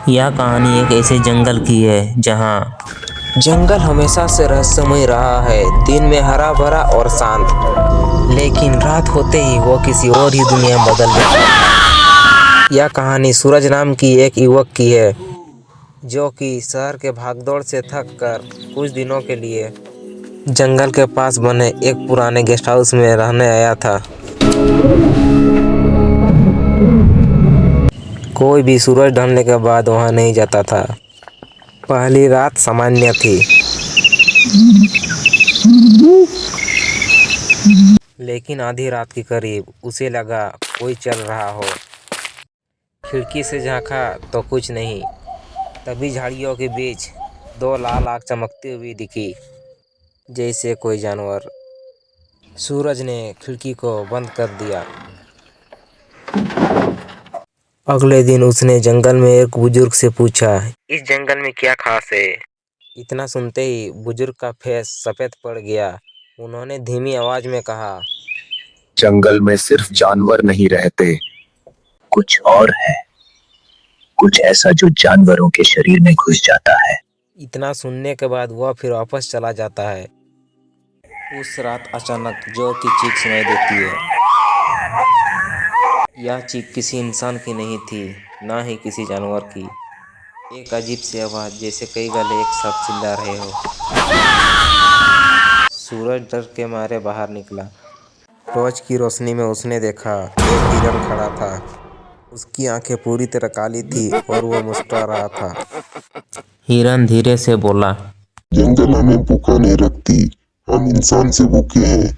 यह कहानी एक ऐसे जंगल की है जहाँ जंगल हमेशा से रहस्यमय रहा है। दिन में हरा भरा और शांत, लेकिन रात होते ही वो किसी और ही दुनिया में बदल जाता है। यह कहानी सूरज नाम की एक युवक की है जो कि शहर के भागदौड़ से थक कर कुछ दिनों के लिए जंगल के पास बने एक पुराने गेस्ट हाउस में रहने आया था। कोई भी सूरज ढलने के बाद वहां नहीं जाता था। पहली रात सामान्य थी, लेकिन आधी रात के करीब उसे लगा कोई चल रहा हो। खिड़की से झांका तो कुछ नहीं। तभी झाड़ियों के बीच दो लाल आग चमकती हुई दिखी, जैसे कोई जानवर। सूरज ने खिड़की को बंद कर दिया। अगले दिन उसने जंगल में एक बुजुर्ग से पूछा, इस जंगल में क्या खास है? इतना सुनते ही बुजुर्ग का फेस सफेद पड़ गया। उन्होंने धीमी आवाज में कहा, जंगल में सिर्फ जानवर नहीं रहते, कुछ और है, कुछ ऐसा जो जानवरों के शरीर में घुस जाता है। इतना सुनने के बाद वह फिर वापस चला जाता है। उस रात अचानक जोर की चीख सुनाई देती है। यह चीख किसी इंसान की नहीं थी, ना ही किसी जानवर की। एक अजीब सी आवाज, जैसे कई गले एक साथ चिल्ला रहे हो। सूरज डर के मारे बाहर निकला। टॉर्च की रोशनी में उसने देखा एक हिरण खड़ा था। उसकी आंखें पूरी तरह काली थी और वह मुस्कुरा रहा था। हिरन धीरे से बोला, जंगल हमें भूखा नहीं रखती, हम इंसान से भूखे हैं।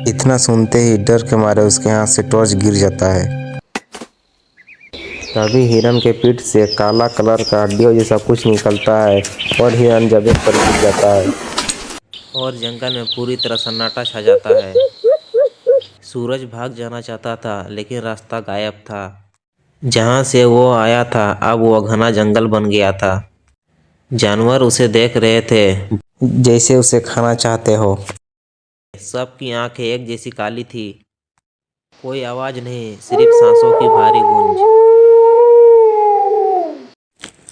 इतना सुनते ही डर के मारे उसके हाथ से टॉर्च गिर जाता है। तभी हिरन के पीठ से काला कलर का हड्डियों जैसा कुछ निकलता है और हिरन जमीन पर गिर जाता है और जंगल में पूरी तरह सन्नाटा छा जाता है। सूरज भाग जाना चाहता था, लेकिन रास्ता गायब था। जहाँ से वो आया था अब वो घना जंगल बन गया था। जानवर उसे देख रहे थे, जैसे उसे खाना चाहते हो। सबकी आंखें एक जैसी काली थी। कोई आवाज नहीं, सिर्फ सांसों की भारी गूंज।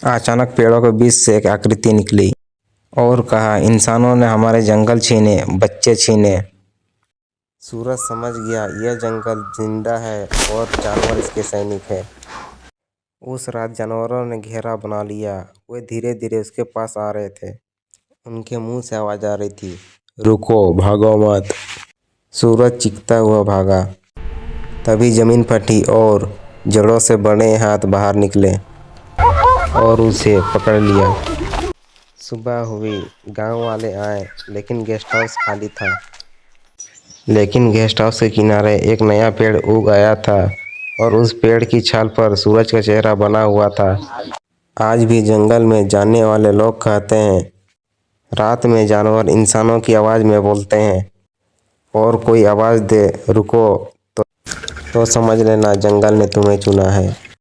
अचानक पेड़ों के बीच से एक आकृति निकली और कहा, इंसानों ने हमारे जंगल छीने, बच्चे छीने। सूरज समझ गया यह जंगल जिंदा है और जानवर इसके सैनिक हैं। उस रात जानवरों ने घेरा बना लिया। वे धीरे धीरे उसके पास आ रहे थे। उनके मुंह से आवाज आ रही थी, रुको, भागो मत। सूरज चीखता हुआ भागा। तभी जमीन फटी और जड़ों से बड़े हाथ बाहर निकले और उसे पकड़ लिया। सुबह हुई, गांव वाले आए, लेकिन गेस्ट हाउस खाली था। लेकिन गेस्ट हाउस के किनारे एक नया पेड़ उग आया था और उस पेड़ की छाल पर सूरज का चेहरा बना हुआ था। आज भी जंगल में जाने वाले लोग कहते हैं, रात में जानवर इंसानों की आवाज़ में बोलते हैं और कोई आवाज़ दे रुको तो समझ लेना जंगल ने तुम्हें चुना है।